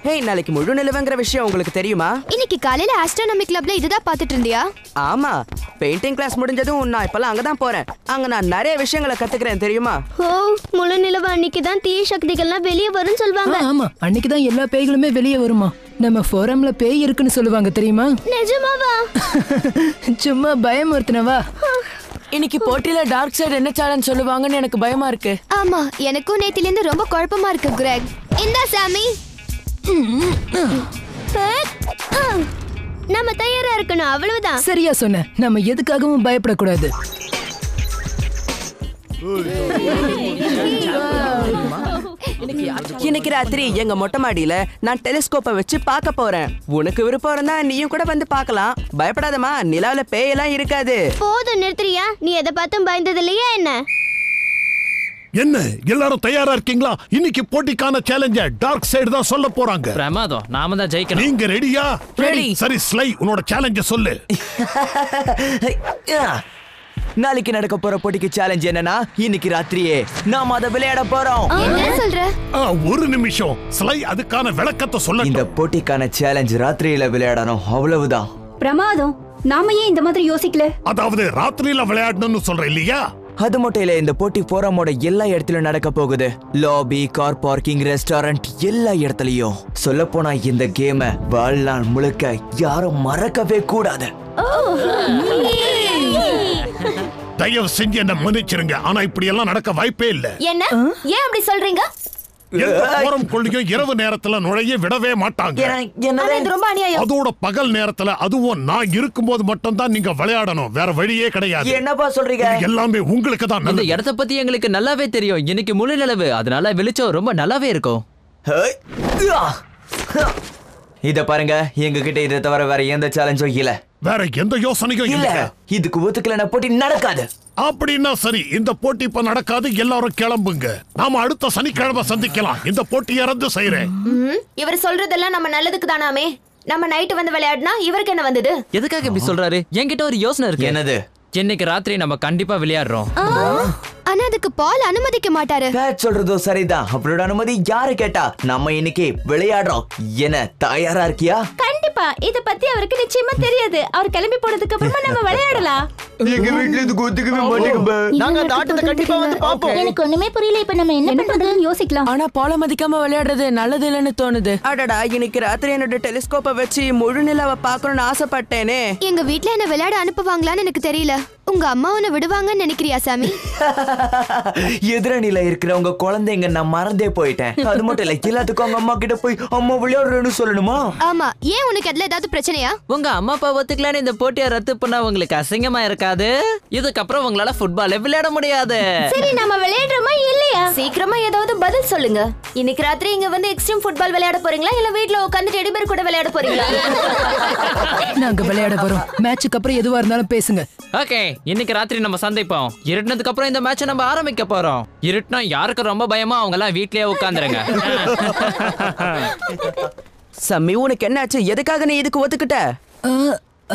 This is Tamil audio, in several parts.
ஹே, நாளைக்கு முழு நிலவுங்கிற விஷயம் உங்களுக்கு தெரியுமா? இன்னைக்கு காலையில ஆஸ்ட்ரோனமி கிளப்ல இதுதான் பாத்துட்டு இருந்தியா? ஆமா, பெயிண்டிங் கிளாஸ் முடிஞ்சதும் நான் இப்பெல்லாம் அங்கதான் போறேன். அங்க நான் நிறைய விஷயங்களை கத்துக்கிறேன் தெரியுமா? ஓ, முழு நிலவு அன்னைக்கு தான் தீய சக்திகள்லாம் வெளியே வரும்னு சொல்வாங்க. ஆமா, அன்னைக்கு தான் எல்லா பேய்களுமே வெளியே வருமா. நம்ம ஃபோரம்ல பேய் இருக்குன்னு சொல்லுவாங்க தெரியுமா? நிஜமாவா? சும்மா பயமுறுத்துனவா? இன்னைக்கு போட்டியில டார்க் சைடு என்ன சேலஞ்ச் சொல்லுவாங்கன்னு எனக்கு பயமா இருக்கு. ஆமா, எனக்கும் நேத்தில இருந்து ரொம்ப குழப்பமா இருக்கு கிரெக். இந்தா சாமி. நம்ம தயாரா இருக்கணும், அவ்வளவுதான். சரியா சொன்ன. நம்ம எதுக்காகவும் பயப்படக்கூடாது. இன்னைக்கு ராத்திரி எங்க மொட்டை மாடியில நான் டெலிஸ்கோப்பை வச்சு பார்க்க போறேன். உனக்கு விருப்பம் இருந்தா நீயும் கூட வந்து பார்க்கலாம். பயப்படாதமா, நிலாவுல பேயெல்லாம் இருக்காது. போதும், நிறுத்துறியா? நீ எதை பார்த்தும் பயந்தது இல்லையா என்ன? என்ன எல்லாரும் தயாரா இருக்கீங்களா? இன்னைக்கு போட்டிக்கான சேலஞ்ச டார்க் சைடு தான் சொல்ல போறாங்க. பிரமாதம், நாம தான் ஜெயிக்கணும். நீங்க ரெடியா? ரெடி. சரி ஸ்லை, உன்னோட சேலஞ்ச சொல்லு. நாளைக்கு நடக்க போற போட்டிக்கு சேலஞ்ச் என்னன்னா, இன்னைக்கு ராத்திரியே நாம அதை விளையாட போறோம். என்ன சொல்ற? ஒரு நிமிஷம் ஸ்லை, அதுக்கான விளக்கத்தை சொல்ல. இந்த போட்டிக்கான சேலஞ்ச் ராத்திரியில விளையாடணும், அவ்வளவுதான். பிரமாதம், நாம ஏன் இந்த மாதிரி யோசிக்கல? அதாவது ராத்திரியில விளையாடணும்னு சொல்ற இல்லையா? அது மட்டும் இல்ல, இந்த போட்டி போரமோட எல்லா இடத்துலயும் நடக்க போகுது. லாபி, கார் பார்க்கிங், ரெஸ்டாரண்ட், எல்லா இடத்துலயும். சொல்ல போனா இந்த கேம வாழ்நாள் முழுக்க யாரும் மறக்கவே கூடாது. தயவு செஞ்சு என்ன மன்னிச்சிருங்க, ஆனா இப்படி எல்லாம் நடக்க வாய்ப்பே இல்ல. என்ன? ஏன் அப்படி சொல்றீங்க? போரம் கொள்ளையும் இரவு நேரத்துல நுழைய விடவே மாட்டாங்க. இது ரொம்ப அநியாயம். அதோட பகல் நேரத்துல, அதுவும் நான் இருக்கும்போது மட்டும் தான் நீங்க விளையாடணும், வேற வழியே கிடையாது. என்னப்பா சொல்றீங்க? எல்லாமே உங்களுக்கு தான். இந்த இடத்த பத்தி எங்களுக்கு நல்லாவே தெரியும். இன்னைக்கு முழு நிலவு, அதனால வெளிச்சம் ரொம்ப நல்லாவே இருக்கும். இத பாருங்க, எங்க கிட்ட இதை தவிர வேற எந்த சேலஞ்சும் இல்ல. வேற எந்த யோசனையும் இல்ல. இல்ல. இதுக்கு ஒத்துக்கலனா போட்டி நடக்காது. அப்படின்னா சரி, இந்த போட்டி இப்ப நடக்காது. எல்லாரும் கிளம்புங்க. நாம அடுத்த சனிக்கிழமை சந்திக்கலாம். இந்த போட்டியை ரத்து செய்யறேன். இவர் சொல்றதெல்லாம் நம்ம நல்லதுக்கு தானாமே. நம்ம நைட்டு வந்து விளையாடினா இவருக்கு என்ன வந்தது? எதுக்காக இப்படி சொல்றாரு? என்கிட்ட ஒரு யோசனை இருக்கு. என்னது? இன்னைக்கு ராத்திரி நம்ம கண்டிப்பா விளையாடுறோம். ஆனா அதுக்கு பால் அனுமதிக்க மாட்டாரு. பேட் சொல்றதோ சரிதான். அவரோட அனுமதி யாரு கேட்டா? நம்ம இன்னைக்கு விளையாடுறோம். என்ன, தயாரா இருக்கியா? கண்டிப்பா. இத பத்தி அவருக்கு நிச்சயமா தெரியாது. அவர் கிளம்பி போனதுக்கு அப்புறமா நம்ம விளையாடலாம். எங்க வீட்ல இதுக்கு ஒத்துக்கவே மாட்டேங்குது. நாங்க அந்த ஆட்டத்தை கண்டிப்பா வந்து பாப்போம். எனக்கு ஒண்ணுமே புரியல. இப்ப நம்ம என்ன பண்றதுன்னு யோசிக்கலாம். ஆனா பால மதிக்காம விளையாடுறது நல்லது இல்லைன்னு தோணுது. அடடா, இன்னைக்கு ராத்திரி என்னோட டெலிஸ்கோப்பை வச்சு முழு நிலாவை பார்க்கணும்னு ஆசைப்பட்டேனே. எங்க வீட்ல என்ன விளையாட அனுப்புவாங்களான்னு எனக்கு தெரியல. உங்க அம்மா உன்னை விடுவாங்கன்னு நினைக்கிறியா சாமி? எதிரணியில இருக்கிற உங்க குழந்தைங்க நான் மறந்தே போயிட்டேன். அது மட்டும் இல்ல, எல்லாத்துக்கும் அவங்க அம்மா கிட்ட போய் அம்மா விளையாடுறேன்னு சொல்லணுமா? ஆமா, ஏன் உனக்கு அதுல ஏதாவது பிரச்சனையா? உங்க அம்மா அப்பா ஒத்துக்கலான்னு இந்த போட்டியை ரத்து பண்ணா உங்களுக்கு அசிங்கமா இருக்காது? இதுக்கப்புறம் உங்களால ஃபுட்பால் விளையாட முடியாது. சரி, நம்ம விளையாடுறோமா இல்லையா? சீக்கிரமா ஏதாவது பதில் சொல்லுங்க. இன்னைக்கு ராத்திரி இங்க வந்து எக்ஸ்ட்ரீம் ஃபுட்பால் விளையாட போறீங்களா, இல்ல வீட்ல உட்கார்ந்து டெடி பேர் கூட விளையாட போறீங்களா? நாங்க விளையாட வரோம். மேட்சுக்கு அப்புறம் எதுவா இருந்தாலும் பேசுங்க. ஓகே, இன்னைக்கு ராத்திரி நம்ம சந்திப்போம். இருட்டினதுக்கு அப்புறம் இந்த மேட்சை நம்ம ஆரம்பிக்க போறோம். இருட்டுனா யாருக்கு ரொம்ப பயமா அவங்க எல்லாம் வீட்லயே உட்கார்ந்துருங்க. சம்மி, உனக்கு என்னாச்சு? எதுக்காக நீ இதுக்கு ஒத்துக்கிட்ட?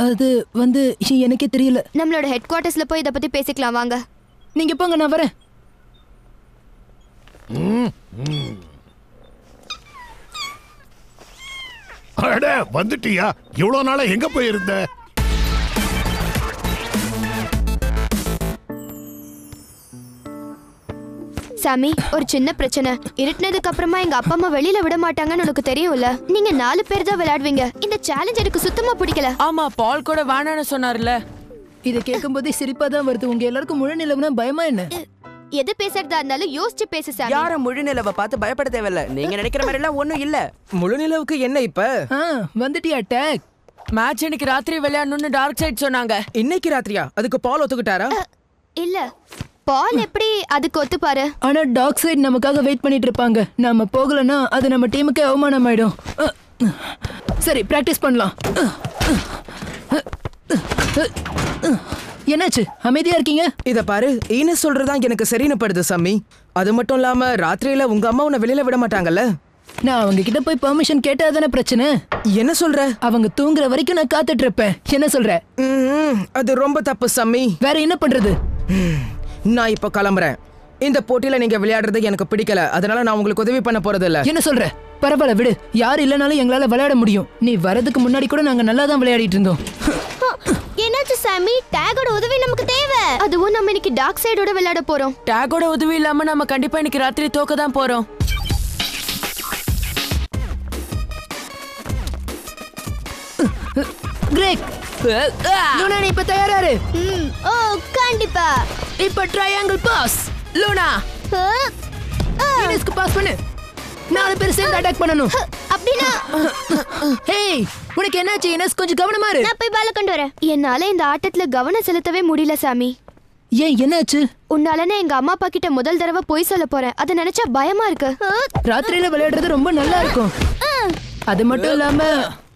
அது வந்து எனக்கே தெரியல. நம்மளோட ஹெட் குவார்ட்டர்ஸ்ல போய் இத பத்தி பேசிக்கலாம் வாங்க. நீங்க போங்க, நான் வரேன். அட, வந்துட்டியா? இவ்வளவு நாளா எங்க போயிருந்த? சாமி, ஒரு சின்ன பிரச்சனை. இருட்டினதுக்கு அப்புறமா எங்க அப்பா அம்மா வெளியில விட மாட்டாங்கன்னு உனக்கு தெரியும்ல. நீங்க 4 பேர் தான் விளையாடுவீங்க. இந்த சேலஞ்ச் எனக்கு சுத்தமா பிடிக்கல. ஆமா, பால் கூட வேணான்னு சொன்னார்ல. இதை கேட்கும் போதே சிரிப்பா தான் வருது. உங்க எல்லாருக்கும் முழு நிலவுனா பயமா என்ன? எது பேசுறதா இருந்தாலும் யோசிச்சு பேசு சாமி. யாரும் முழு நிலவை பார்த்து பயப்பட தேவையில்ல. நீங்க நினைக்கிற மாதிரி எல்லாம் ஒண்ணும் இல்ல. முழு நிலவுக்கு என்ன இப்ப? வந்துட்டியா டேக்? மேட்ச் இன்னைக்கு ராத்திரி விளையாடணும்னு டார்க் சைட் சொன்னாங்க. இன்னைக்கு ராத்திரியா? அதுக்கு பால் ஒத்துக்கிட்டாரா? இல்ல, பால் எப்படி அதுக்கு ஒத்துப்பாரு? ஆனா டார்க் சைடு நமக்காக வெயிட் பண்ணிட்டு இருப்பாங்க. நாம போகலன்னா அது நம்ம டீமுக்கு அவமானம் ஆயிடும். சரி, பிராக்டிஸ் பண்ணலாம். என்னாச்சு, அமைதியா இருக்கீங்க? இத பாரு, ஈன சொல்றதான் எனக்கு சரின்னு படுது சாமி. அது மட்டும் இல்லாம ராத்திரியில உங்க அம்மா உன்னை வெளியில விட மாட்டாங்கல்ல? நான் அவங்க கிட்ட போய் பெர்மிஷன் கேட்டாதானே பிரச்சனை. என்ன சொல்ற? அவங்க தூங்குற வரைக்கும் நான் காத்துட்டு இருப்பேன். என்ன சொல்ற? அது ரொம்ப தப்பு சாமி. வேற என்ன பண்றது? நான் இப்ப கிளம்புறேன். இந்த போட்டியில நீங்க விளையாடுறது எனக்கு பிடிக்கல, அதனால நான் உங்களுக்கு உதவி பண்ண போறது இல்ல. என்ன சொல்ற? பரவாயில்ல விடு, யார் இல்லனாலும் எங்களால விளையாட முடியும். நீ வரதுக்கு முன்னாடி கூட நாங்க நல்லா தான் விளையாடிட்டு இருந்தோம். என்னாச்சு சாமி? டேகோட உதவி நமக்கு தேவை. அதுவும் நம்ம இன்னைக்கு டார்க் சைடோட விளையாட போறோம். டேகோட உதவி இல்லாம நம்ம கண்டிப்பா இன்னைக்கு ராத்திரி தோக்க தான் போறோம். கிரேக், லூனா நீ இப்ப தயாராரு? ஓ கண்டிப்பா. இப்ப ட்ரையாங்கிள் பாஸ். லூனா இனஸ்க்கு பாஸ் பண்ணு. 4 பேர் சேர்ந்து அட்டாக் பண்ணனும். அப்படினா ஹேய், உனக்கு என்னாச்சு இனஸ்? கொஞ்சம் கவனமா இரு. நான் போய் பால கொண்டு வரேன். என்னால இந்த ஆட்டத்துல கவனம் செலுத்தவே முடியல சாமி. ஏன் என்னாச்சு? உன்னால நான் எங்க அம்மா அப்பா கிட்ட முதல் தடவை போய் சொல்ல போறேன். அத நினைச்சா பயமா இருக்கு. ராத்திரியில விளையாடுறது ரொம்ப நல்லா இருக்கும். அது மட்டும் இல்லாம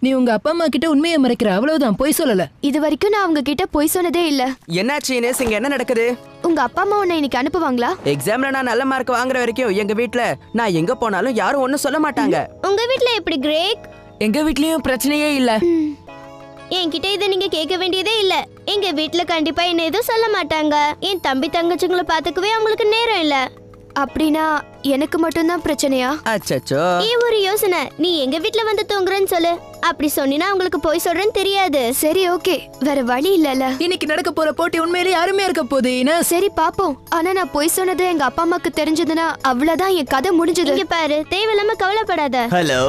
நீ உங்க அப்பா அம்மா கிட்ட உண்மையை மறைக்கிற, அவ்வளவுதான், போய் சொல்லல. இது வரைக்கும் நான் அவங்க கிட்ட போய் சொன்னதே இல்ல. என்னாச்சு இனேஸ், இங்க என்ன நடக்குது? உங்க அப்பா அம்மா உன்னை இன்னைக்கு அனுப்புவாங்களா? எக்ஸாம்ல நான் நல்ல மார்க் வாங்குற வரைக்கும் எங்க வீட்ல நான் எங்க போனாலும் யாரும் ஒண்ணும் சொல்ல மாட்டாங்க. உங்க வீட்ல எப்படி கிரேக்? எங்க வீட்லயும் பிரச்சனையே இல்ல. என்கிட்ட இதை நீங்க கேட்க வேண்டியதே இல்ல. எங்க வீட்ல கண்டிப்பா என்ன எதுவும் சொல்ல மாட்டாங்க. என் தம்பி தங்கச்சிங்களை பாத்துக்கவே அவங்களுக்கு நேரம் இல்ல. அப்படின்னா எனக்கு மட்டும்தான் பிரச்சனையா? அச்சச்சோ. ஒரு யோசனை, நீ எங்க வீட்ல வந்து தூங்குறேன்னு சொல்லு. அப்படி சொன்னா உங்களுக்கு போய் சொல்றேன்னு தெரியாது. சரி ஓகே, வேற வழி இல்லல. இன்னைக்கு நடக்க போற போட்டி உண்மையிலேயே அருமையா இருக்க போகுது. சரி பாப்போம். ஆனா நான் போய் சொன்னது எங்க அப்பா அம்மாக்கு தெரிஞ்சதுன்னா அவ்வளவுதான், என் கதை முடிஞ்சது. இங்க பாரு, தேவையில்லாம கவலைப்படாத. ஹலோ,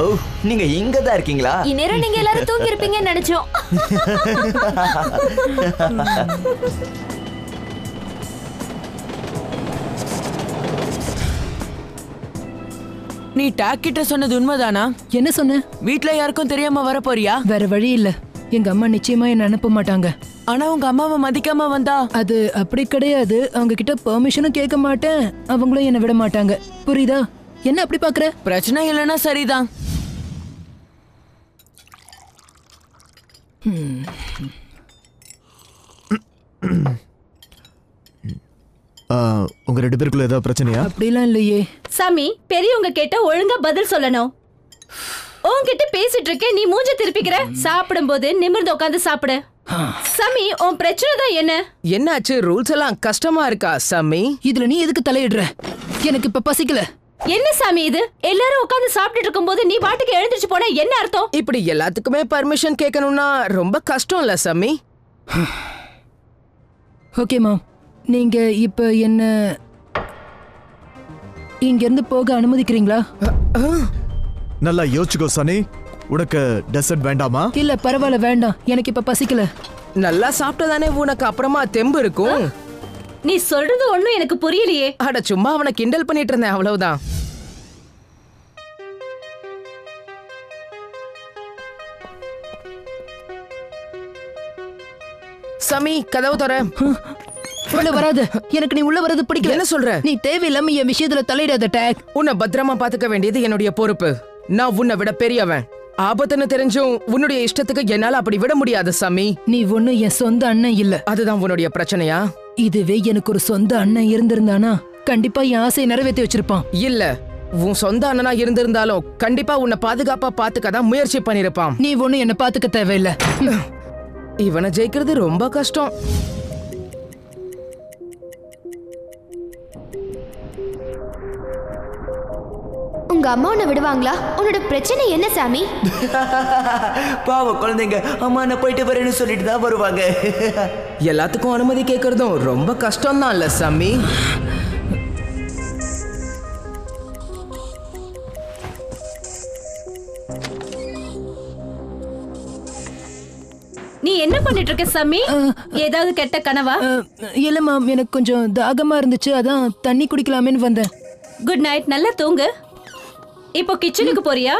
நீங்க இங்க தான் இருக்கீங்களா? இந்நேரம் நீங்க எல்லாரும் தூங்கி இருப்பீங்கன்னு நினைச்சோம். நீ டாக் கிட்ட சொன்னது உண்மைதானா? என்ன சொன்ன? வீட்ல யாருக்கும் தெரியாம வர போறியா? வேற வழி இல்ல, எங்க அம்மா நிச்சயமா என்ன அனுப்ப மாட்டாங்க. ஆனா உங்க அம்மாவை மதிக்காம வந்தா? அது அப்படி கிடையாது, அவங்க கிட்ட பெர்மிஷனும் கேட்க மாட்டேன், அவங்களும் என்ன விட மாட்டாங்க. புரியுதா? என்ன அப்படி பாக்குற? பிரச்சனை இல்லைன்னா சரிதான். உங்க 2 பேருக்குள்ள ஏதாவது பிரச்சனையா? அப்படிலாம் இல்லையே சாமி. பெரியவங்க கேட்ட ஒழுங்கா பதில் சொல்லணும். உன்கிட்ட பேசிட்டு இருக்கேன், நீ மூஞ்ச திருப்பிக்கிற. சாப்பிடும்போது நிமிர்ந்து உட்காந்து சாப்பிடு. சாமி, உன் பிரச்சனை தான் என்ன? என்னாச்சு? ரூல்ஸ் எல்லாம் கஷ்டமா இருக்கா சாமி? இதுல நீ எதுக்கு தலையிடுற? எனக்கு இப்ப பசிக்கல. என்ன சாமி இது? எல்லாரும் உட்காந்து சாப்பிட்டுட்டு இருக்கும்போது நீ பாட்டுக்கு எழுந்திருச்சு போனா என்ன அர்த்தம்? இப்படி எல்லாத்துக்குமே பர்மிஷன் கேட்கணும்னா ரொம்ப கஷ்டம் இல்ல சாமி? ஓகே மாம், நீங்க இப்ப என்ன இங்க இருந்து போக அனுமதிக்கிறீங்களா? நல்லா யோசிச்சுக்கோ சனி. உனக்கு டெசர்ட் வேண்டாமா? இல்ல பரவாயில்ல, வேண்டாம், எனக்கு இப்ப பசிக்கல. நல்லா சாப்பிட்டதானே உனக்கு அப்புறமா தெம்பு இருக்கும். நீ சொல்றது ஒண்ணும் எனக்கு புரியலையே. அட சும்மா அவனை கிண்டல் பண்ணிட்டு இருந்தேன், அவ்வளவுதான். சமி, கதவு தர. உள்ள வராத, எனக்கு நீ உள்ள வரது பிடிக்கல. என்ன சொல்ற? நீ தேவையில்லாம என் விஷயத்துல தலையிடாத டேக். உன்னை பத்திரமா பாத்துக்க வேண்டியது என்னுடைய பொறுப்பு. நான் உன்னை விட பெரியவன். ஆபத்துன்னு தெரிஞ்சும் உன்னுடைய இஷ்டத்துக்கு என்னால அப்படி விட முடியாது சாமி. நீ ஒண்ணு என் சொந்த அண்ணன் இல்ல. அதுதான் உன்னுடைய பிரச்சனையா? இதுவே எனக்கு ஒரு சொந்த அண்ணன் இருந்திருந்தானா கண்டிப்பா என் ஆசையை நிறைவேற்றி வச்சிருப்பான். இல்ல, உன் சொந்த அண்ணனா இருந்திருந்தாலும் கண்டிப்பா உன்னை பாதுகாப்பா பாத்துக்கதான் முயற்சி பண்ணிருப்பான். நீ ஒண்ணு என்ன பாத்துக்க தேவையில்ல. இவனை ஜெயிக்கிறது ரொம்ப கஷ்டம். உங்க அம்மா உன்னை விடுவாங்களா? உன்னோட பிரச்சனை என்ன சாமி? பாவ குழந்தைங்க, அம்மா நான் போயிட்டு வரேன்னு சொல்லிட்டு தான் வருவாங்க. எல்லாத்துக்கும் அனுமதி கேட்கறதும் ரொம்ப கஷ்டம் தான் இல்ல சாமி? நீ என்ன பண்ணிட்டு இருக்க சாமி? ஏதாவது கெட்ட கனவா? இல்ல மாம், எனக்கு கொஞ்சம் தாகமா இருந்துச்சு, அதான் தண்ணி குடிக்கலாமேன்னு வந்தேன். குட் நைட், நல்லா தூங்கு. இப்போ கிச்சனுக்கு போறியா?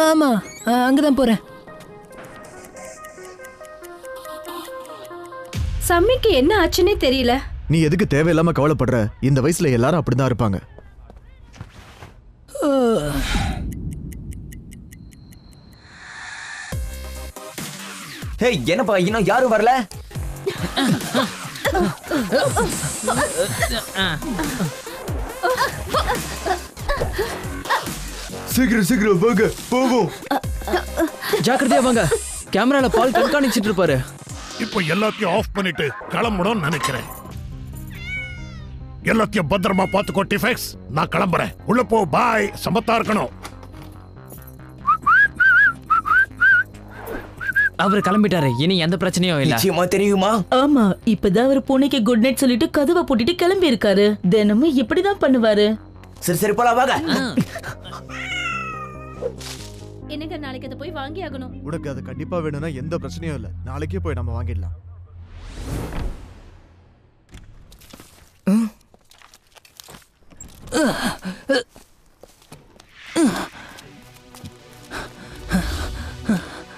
ஆமா, அங்கதான் போறேன். சம்மிக்கு என்ன ஆச்சுன்னே தெரியல. நீ எதுக்கு தேவையில்லாம கவலைப்படுற? இந்த வயசுல எல்லாரும் அப்படிதான் இருப்பாங்க. ஹே, என்னப்பா இன்னும் யாரும் வரல? சீக்கிரம் சீக்கிரம் வாங்க, போவோம். ஜாக்கிரதையா வாங்க, கேமரால பால் கண்காணிச்சிட்டு இருப்பாரு. இப்போ எல்லாத்தையும் ஆஃப் பண்ணிட்டு கிளம்பணும்னு நினைக்கிறேன். எல்லாத்தையும் பத்திரமா பாத்துக்கோ டிஃபெக்ஸ். நான் கிளம்புறேன். உள்ள போ. பாய். சமத்தா இருக்கணும். அவர் கிளம்பிட்டாரு. இனி எந்த பிரச்சனையும் இல்ல. நிச்சயமா தெரியுமா? ஆமா, இப்பதான் அவர் பூனைக்கு குட் நைட் சொல்லிட்டு கதவை பூட்டிட்டு கிளம்பி இருக்காரு. தினமும் இப்படிதான் பண்ணுவாரு. சரி சரி போலாம் வாங்க. என்னங்க நாளைக்கு அதை போய் வாங்கி ஆகணும். உனக்கு அது கண்டிப்பா வேணும்னா எந்த பிரச்சனையும் இல்ல. நாளைக்கே போய் நம்ம வாங்கிடலாம்.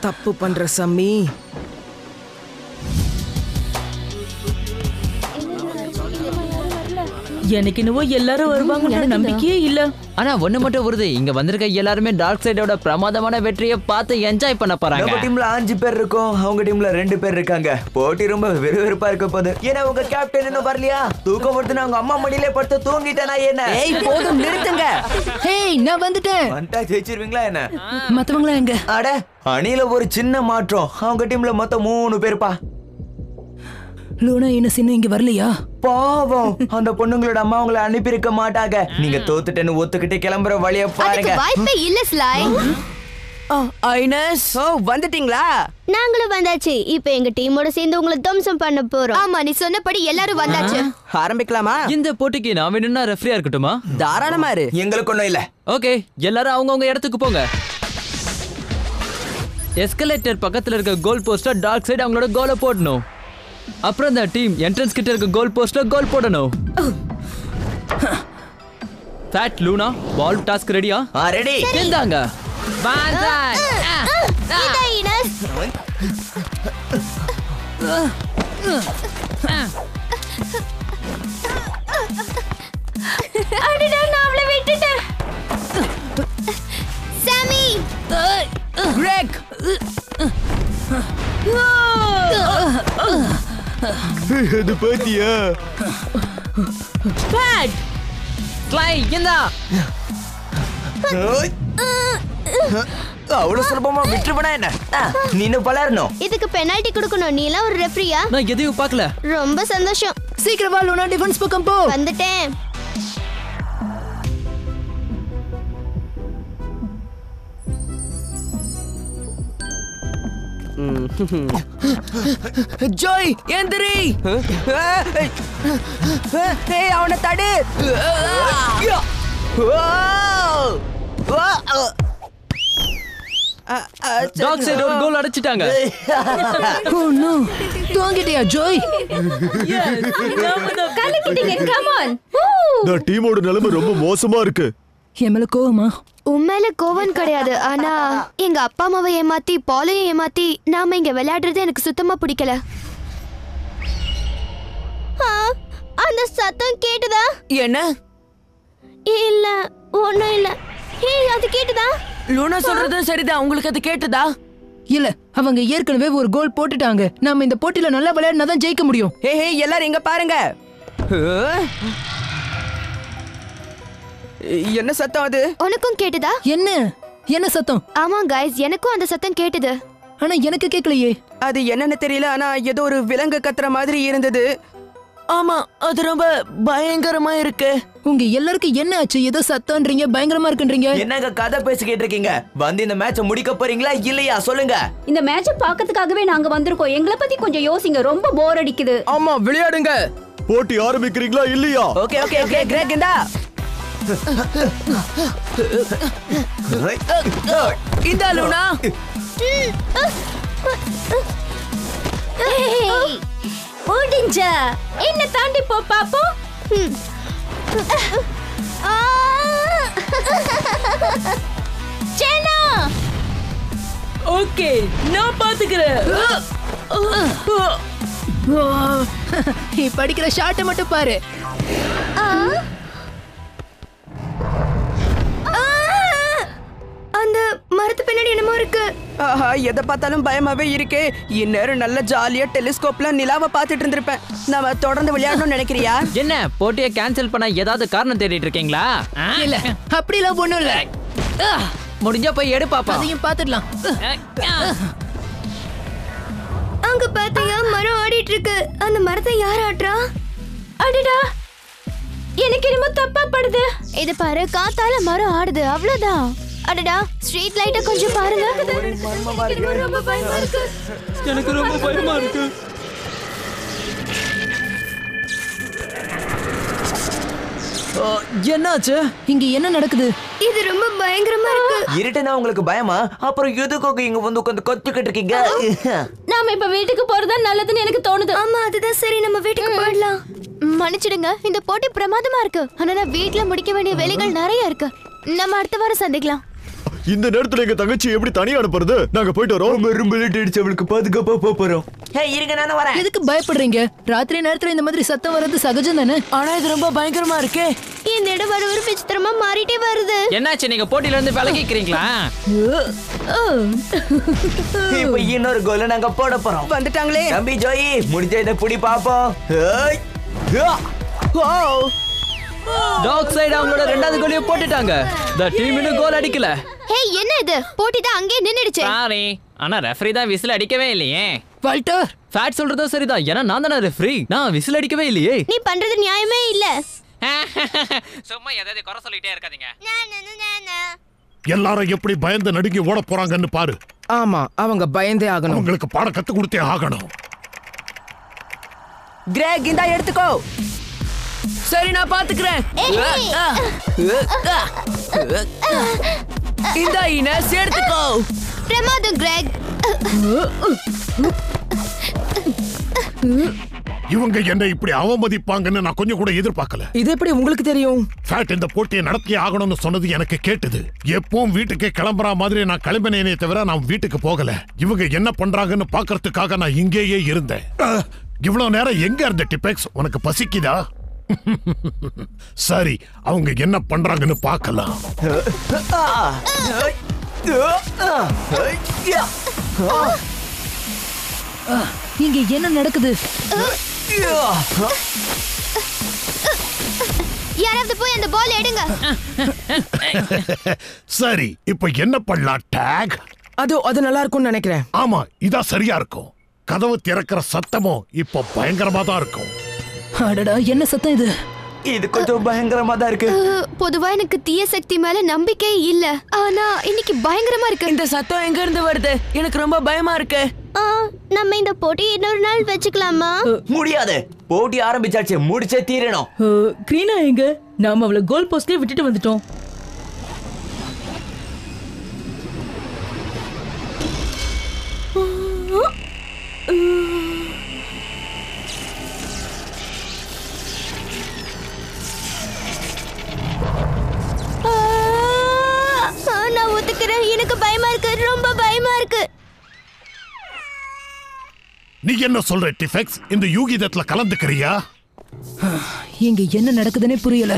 தப்பு பண்ற சம்மி. எனக்கு என்னவோ எல்லாரும் வருவாங்கன்ற நம்பிக்கையே இல்ல. ஆனா ஒண்ணு மட்டும் வருது, இங்க வந்திருக்க எல்லாருமே டார்க் சைடோட பிரமாதமான வெற்றியை பார்த்து என்ஜாய் பண்ண போறாங்க. நம்ம டீம்ல 5 பேர் இருக்கோம், அவங்க டீம்ல 2 பேர் இருக்காங்க. போட்டி ரொம்ப விறுவிறுப்பா இருக்க போகுது. ஏன்னா உங்க கேப்டன் இன்னும் வரலையா? தூக்கம் வருதுன்னு அவங்க அம்மா மடியிலே படுத்து தூங்கிட்டேனா என்ன? ஏய் போதும் நிறுத்துங்க. ஹேய் நான் வந்துட்டேன். வந்தா ஜெயிச்சிருவீங்களா என்ன? மத்தவங்களா எங்க? அட அணில ஒரு சின்ன மாற்றம். அவங்க டீம்ல மொத்தம் 3 பேர்ப்பா. லூனா இன்னும் இங்க வரலையா? பாவம், அந்த பொண்ணுங்களோட அம்மா உங்களை அனுப்பியிருக்க மாட்டாங்க. நீங்க தோத்துட்டேன்னு ஒத்துக்கிட்டு கிளம்புற வழிய பாருங்க. அதுக்கு வாய்ப்பே இல்ல ஸ்லாய். ஐனஸ், ஓ வந்துட்டீங்களா? நாங்களும் வந்தாச்சு. இப்போ எங்க டீமோட சேர்ந்து உங்களை தம்சம் பண்ண போறோம். ஆமா, நீ சொன்னபடி எல்லாரும் வந்தாச்சு. ஆரம்பிக்கலாமா? இந்த போட்டிக்கு நான் வேணும்னா ரெஃப்ரியா இருக்கட்டுமா? தாராளமா இரு. எங்களுக்கு ஒண்ணும் இல்ல. ஓகே, எல்லாரும் அவங்கவங்க இடத்துக்கு போங்க. எஸ்கலேட்டர் பக்கத்துல இருக்க கோல் போஸ்ட்ல டார்க் சைடு அவங்களோட கோலை போடணும். அப்புறம் இந்த டீம் என்ட்ரன்ஸ் கிட்ட இருக்க கோல் போஸ்ட்ல கோல் போடணும். ஃபேட் லூனா, பால் டாஸ்க் ரெடியா? ரெடி. இந்தாங்க. பான்சாய். இதா இனஸ். அடடா, நான் அவளை விட்டுட்டேன். சாமி. கிரெக். இது பாத்தியா? பேட் ஸ்லை இந்தா. அவ்வளவு சுலபமா விட்டுருவனா என்ன? நீனு பலரணும். இதுக்கு பெனால்டி கொடுக்கணும். நீ எல்லாம் ஒரு ரெஃப்ரியா? நான் எதையும் பார்க்கல. ரொம்ப சந்தோஷம். சீக்கிரம் வா லூனா, டிஃபென்ஸ் பக்கம் போ. வந்துட்டேன். ஜோய் எந்திரி. ஏய் அவனை தடு. டார்க் சைடு ஒரு கோல் அடிச்சிட்டாங்க. Oh no. தூங்கிட்டியா ஜோய்? கலக்கிட்டீங்க. Come on. இந்த டீமோட நிலைமை ரொம்ப மோசமா இருக்கு. என் மேல கோவமா? உண்மையில கோவம் கிடையாது. ஆனா எங்க அப்பா அம்மாவை ஏமாத்தி பாலையும் ஏமாத்தி நாம இங்க விளையாடுறது எனக்கு சுத்தமா பிடிக்கல. அந்த சத்தம் கேட்டுதா? என்ன? இல்ல, ஒண்ணும் இல்ல. ஏய், அது கேட்டுதா? லூனா சொல்றது சரிதான். உங்களுக்கு அது கேட்டதா? இல்ல, அவங்க ஏற்கனவே ஒரு கோல் போட்டுட்டாங்க. நாம இந்த போட்டியில நல்லா விளையாடினா தான் ஜெயிக்க முடியும். ஹே ஹே எல்லாரும் இங்க பாருங்க. என்ன சத்தம் அது? உனக்கும் கேட்டுதா? என்ன சத்தம்? ஆமா गाइस, எனக்கும் அந்த சத்தம் கேட்டுது. ஆனா எனக்கு கேட்கலையே. அது என்னன்னு தெரியல. ஆனா ஏதோ ஒரு விலங்கு கத்துற மாதிரி இருந்தது. ஆமா, அது ரொம்ப பயங்கரமா இருக்கு. உங்க எல்லாருக்கும் என்ன ஆச்சு? ஏதோ சத்தம்ன்றீங்க, பயங்கரமா இருக்குன்றீங்க. என்னங்க கதை பேசிக்கிட்டு இருக்கீங்க? வந்து இந்த மேட்சை முடிக்க போறீங்களா இல்லையா சொல்லுங்க. இந்த மேட்சை பார்க்கிறதுக்காகவே நாங்க வந்திருக்கோம். எங்களை பத்தி கொஞ்சம் யோசிங்க. ரொம்ப போர் அடிக்குது. ஆமா, விளையாடுங்க. போட்டி ஆரம்பிக்கிறீங்களா இல்லையா? ஓகே ஓகே ஓகே கிரெக் இந்தா. இந்த லூனா. முடிஞ்சா என்ன தாண்டி போ பாப்போம். சேனா. ஓகே, நான் பாத்துக்கிறேன். நீ படிக்கிற ஷாட்டை மட்டும் பாரு. அந்த மரத்து பின்னாடி என்னமோ இருக்கு. ஆஹா, எதை பார்த்தாலும் பயமாவே இருக்கு. இந்நேரம் நல்ல ஜாலியா டெலிஸ்கோப்ல நிலாவை பார்த்துட்டு இருந்திருப்பேன். நாம தொடர்ந்து விளையாடணும்னு நினைக்கிறியா? என்ன போட்டியை கேன்சல் பண்ண ஏதாவது காரணம் தேடிட்டு இருக்கீங்களா? இல்ல, அப்படிலாம் ஒண்ணும் இல்ல. முடிஞ்சா போய் எடு பாப்பா. அதையும் பாத்துடலாம். அங்க பாத்தீங்க, மரம் ஆடிட்டு இருக்கு. அந்த மரத்தை யார் ஆட்றா? அடடா, எனக்கு என்னமோ தப்பா படுது. இது பாரு, காத்தால மரம் ஆடுது, அவ்வளவுதான். அடடா, ஸ்ட்ரீட் லைட்ட கொஞ்சம் பாருங்க. ரொம்ப பயமா இருக்கு. எனக்கு ரொம்ப பயமா இருக்கு. என்னாச்சு? இங்க என்ன நடக்குது? இது ரொம்ப பயங்கரமா இருக்கு. இருட்டுனா உங்களுக்கு பயமா? அப்புறம் எதுக்காக இங்க வந்து உட்காந்து கத்திக்கிட்டு இருக்கீங்க? நாம இப்ப வீட்டுக்கு போறதா நல்லதுன்னு எனக்கு தோணுது. ஆமா, அதுதான் சரி, நம்ம வீட்டுக்கு போயிடலாம். மன்னிச்சிடுங்க, இந்த போட்டி பிரமாதமா இருக்கு. ஆனா நான் வீட்ல முடிக்க வேண்டிய வேலைகள் நிறைய இருக்கு. நம்ம அடுத்த வாரம் சந்திக்கலாம். இந்த நேரத்துல எங்க தங்கச்சி எப்படி தனியா அனுப்புறது? நாங்க போயிட்டு வரோம். ரொம்ப லேட் ஆயிடுச்சு, அவளுக்கு பாதுகாப்பா போறோம். இருங்க, நானும் வரேன். எதுக்கு பயப்படுறீங்க? ராத்திரி நேரத்துல இந்த மாதிரி சத்தம் வர்றது சகஜம் தானே? ஆனா இது ரொம்ப பயங்கரமா இருக்கே. இந்த இடம் வர ஒரு விசித்திரமா மாறிட்டே வருது. என்னாச்சு, நீங்க போட்டியில இருந்து விலகிக்கிறீங்களா? இப்ப இன்னொரு கோல நாங்க போட போறோம். வந்துட்டாங்களே. தம்பி ஜோயி, முடிஞ்ச இதை புடி பாப்போம். டாக் சைடு அவங்களோட ரெண்டாவது கோலியை போட்டுட்டாங்க. the டீம் இன்னும் கோல் அடிக்கல. ஹே, என்ன இது? போட்டி தான் அங்கேயே நின்னுடுச்சு. சாரி, ஆனா ரெஃபரி தான் விசில் அடிக்கவே இல்லையே. வால்டர், ஃபேட் சொல்றதும் சரிதான், ஏன்னா நான் தானே ரெஃபரி. நான் விசில் அடிக்கவே இல்லையே. நீ பண்றது நியாயமே இல்ல. சும்மா எதாவது குறை சொல்லிட்டே இருக்காதீங்க. எல்லாரும் எப்படி பயந்து நடுங்கி ஓட போறாங்கன்னு பாரு. ஆமா, அவங்க பயந்தே ஆகணும். உங்களுக்கு பாடம் கத்து கொடுத்தே ஆகணும். கிரேக், இந்தா எடுத்துக்கோ. சரி, நான் பாத்துக்கிறேன். இந்த இனஸ் எடுத்துக்கோ. பிரமாதம் கிரேக். இவங்க என்ன இப்படி அவமதிப்பாங்கன்னு நான் கொஞ்சம் கூட எதிர்பார்க்கல. இது எப்படி உங்களுக்கு தெரியும்? ஃபேட் இந்த போட்டியை நடத்தி ஆகணும்னு சொன்னது எனக்கு கேட்டது. எப்பவும் வீட்டுக்கு கிளம்புற மாதிரி நான் கிளம்பினேனே தவிர நான் வீட்டுக்கு போகல. இவங்க என்ன பண்றாங்கன்னு பாக்குறதுக்காக நான் இங்கேயே இருந்தேன். இவ்வளவு நேரம் எங்க இருந்த டிபெக்ஸ்? உனக்கு பசிக்குதா? சரி, அவங்க என்ன பண்றாங்கன்னு பார்க்கலாம். இங்க என்ன நடக்குது? யாராவது போய் அந்த பால் எடுங்க. சரி, இப்போ என்ன பண்ணலாம்? டேக். அது நல்லா இருக்கும்னு நினைக்கிறேன். ஆமா, இதான் சரியா இருக்கும். கதவு திறக்கிற சத்தமும் இப்போ பயங்கரமா தான் இருக்கும். அடடா, என்ன சத்தம் இது? இது கொஞ்சம் பயங்கரமா தான் இருக்கு. பொதுவா எனக்கு தீய சக்தி மேல நம்பிக்கை இல்ல, ஆனா இன்னைக்கு பயங்கரமா இருக்கு. இந்த சத்தம் எங்க இருந்து வருது? எனக்கு ரொம்ப பயமா இருக்கு. நம்ம இந்த போட்டி இன்னொரு நாள் வச்சுக்கலாமா? முடியாது, போட்டி ஆரம்பிச்சாச்சு, முடிச்சே தீரணும். கிரீனா எங்க? நாம அவளை கோல் போஸ்ட்லயே விட்டுட்டு வந்துட்டோம். நான் ஒத்துக்கிறேன், எனக்கு பயமா இருக்கு, ரொம்ப பயமா இருக்கு. நீ என்ன சொல்ற டிஃபெக்ஸ்? இந்த யூகிதத்துல கலந்துக்கிறியா? இங்க என்ன நடக்குதுன்னே புரியல.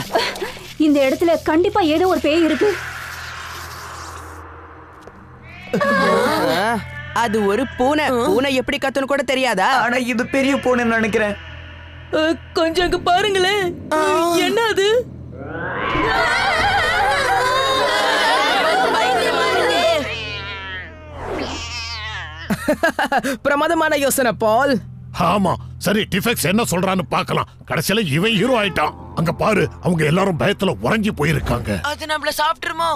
இந்த இடத்துல கண்டிப்பா ஏதோ ஒரு பேய் இருக்கு. அது ஒரு பூனை. பூனை எப்படி கத்துன்னு கூட தெரியாதா? ஆனா இது பெரிய பூனைன்னு நினைக்கிறேன். கொஞ்சம் அங்க பாருங்களேன். என்ன அது? பிரமாதமான யோசனை பால். ஆமா, சரி, டிஃபெக்ஸ் என்ன சொல்றான்னு பார்க்கலாம். கடைசியில இவன் ஹீரோ ஆயிட்டான். அங்க பாரு, அவங்க எல்லாரும் பயத்துல உறங்கி போயிருக்காங்க. அது நம்மள சாப்பிட்டுருமோ?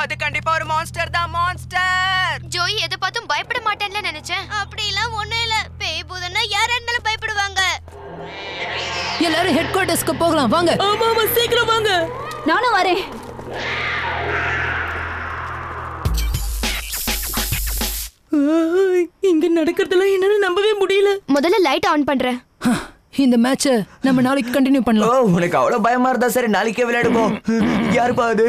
அது கண்டிப்பா ஒரு மான்ஸ்டர் தான். மான்ஸ்டர். ஜோய் எதை பார்த்தும் பயப்பட மாட்டேன்னு நினைச்சேன். அப்படி எல்லாம் ஒண்ணும் இல்ல. பேய் பூதன்னா யாரா இருந்தாலும் பயப்படுவாங்க. எல்லாரும் ஹெட் குவார்ட்டர்ஸ்க்கு போகலாம், வாங்க. ஆமா ஆமா, சீக்கிரம் வாங்க. நானும் வரேன். இங்க நடக்கிறதெல்லாம் என்னால நம்பவே முடியல. முதல்ல லைட் ஆன் பண்றேன். இந்த மேட்ச நம்ம நாளைக்கு கண்டினியூ பண்ணலாம். உனக்கு அவ்வளவு பயமா இருந்தா சரி, நாளைக்கே விளையாடுவோம். யாருப்பா அது?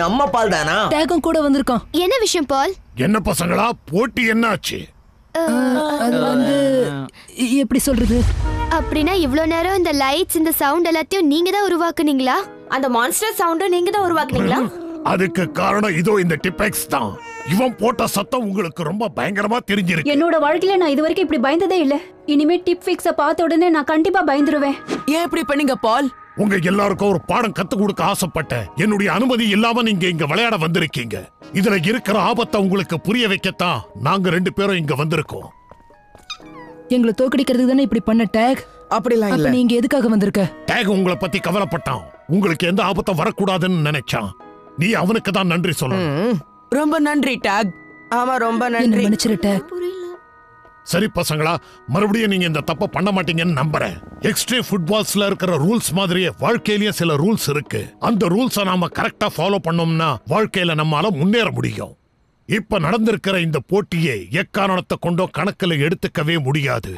நம்ம பால் தானா? டேகும் கூட வந்திருக்கான். என்ன விஷயம் பால்? என்ன பசங்களா, போட்டி என்ன ஆச்சு? அது வந்து எப்படி சொல்றது? அப்படின்னா இவ்ளோ நேரம் இந்த லைட்ஸ், இந்த சவுண்ட் எல்லாத்தையும் நீங்க தான் உருவாக்குனீங்களா? அந்த மான்ஸ்டர் சவுண்ட நீங்க தான் உருவாக்குனீங்களா? அதுக்கு காரணம் இதோ இந்த டிபெக்ஸ் தான். இவன் போட்ட சத்தம் உங்களுக்கு ரொம்ப பயங்கரமா தெரிஞ்சிருக்கு. என்னோட வாழ்க்கையில நான் இது வரைக்கும் இப்படி பயந்ததே இல்ல. இனிமே டிப் ஃபிக்ஸ பார்த்த உடனே நான் கண்டிப்பா பயந்துருவேன். ஏன் இப்படி பண்ணீங்க பால்? உங்க எல்லாருக்கும் ஒரு பாடம் கத்து கொடுக்க ஆசைப்பட்டேன். என்னுடைய அனுமதி இல்லாம நீங்க இங்க விளையாட வந்திருக்கீங்க. இதுல இருக்கிற ஆபத்தை உங்களுக்கு புரிய வைக்கத்தான் நாங்க 2 பேரும் இங்க வந்திருக்கோம். எங்களை தோக்கடிக்கிறதுக்கு தானே இப்படி பண்ண டேக். அப்படிலாம் அப்ப இல்ல. நீங்க எதுக்காக வந்திருக்க? டேக் உங்களை பத்தி கவலைப்பட்டான். உங்களுக்கு எந்த ஆபத்தும் வரக்கூடாதுன்னு நினைச்சான். நீ அவனுக்கு தான் நன்றி சொல்லணும். ரொம்ப நன்றி டாக். ஆமா ரொம்ப என்ன நன்றி. மன்னிச்சிரு டேக். சரி பசங்களா, மறுபடியும் நீங்க இந்த தப்ப பண்ண மாட்டீங்கன்னு நம்புறேன். எக்ஸ்ட்ரீம் ஃபுட்பால்ஸ்ல இருக்கிற ரூல்ஸ் மாதிரியே வாழ்க்கையிலயே சில ரூல்ஸ் இருக்கு. அந்த ரூல்ஸை நாம கரெக்டா ஃபாலோ பண்ணோம்னா வாழ்க்கையில நம்மால முன்னேற முடியும். இப்ப நடந்திருக்கிற இந்த போட்டியை எக்காரணத்தை கொண்டோ கணக்குல எடுத்துக்கவே முடியாது.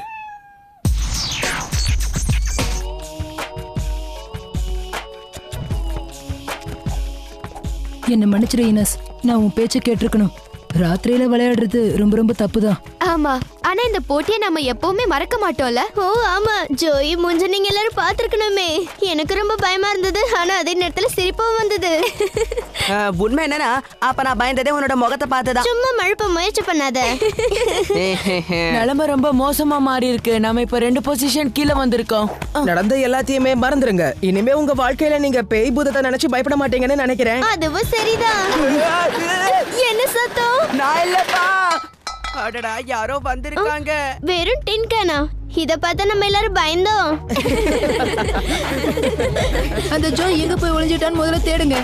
என்ன மன்னிச்சிரு இனஸ், நான் உன் பேச்ச கேட்டிருக்கணும். ராத்திரியில விளையாடுறது ரொம்ப ரொம்ப தப்புதான். ஆமா, ஆனா இந்த போட்டியை நம்ம எப்பவுமே மறக்க மாட்டோம்ல. ஓ ஆமா, ஜோய் மூஞ்ச நீங்க எல்லாரும் பாத்துருக்கணுமே. எனக்கு ரொம்ப பயமா இருந்தது, ஆனா அதே நேரத்துல சிரிப்பும் வந்தது. உண்மை என்னன்னா, அப்ப நான் பயந்ததே உன்னோட முகத்தை பார்த்துதான். சும்மா மழுப்ப முயற்சி பண்ணாத. நிலைமை ரொம்ப மோசமா மாறி இருக்கு. நாம இப்ப 2 பொசிஷன் கீழே வந்திருக்கோம். நடந்த எல்லாத்தையுமே மறந்துருங்க. இனிமே உங்க வாழ்க்கையில நீங்க பேய் பூதத்தை நினைச்சு பயப்பட மாட்டீங்கன்னு நினைக்கிறேன். அதுவும் சரிதான். என்ன சத்தம்? நான் இல்லப்பா. அடடா, யாரோ வந்திருக்காங்க. வெறும் டின் கேனா? இத பார்த்தா நம்ம எல்லாரும் பயந்தோம். அந்த ஜோ எங்க போய் ஒளிஞ்சிட்டான்னு முதல்ல தேடுங்க.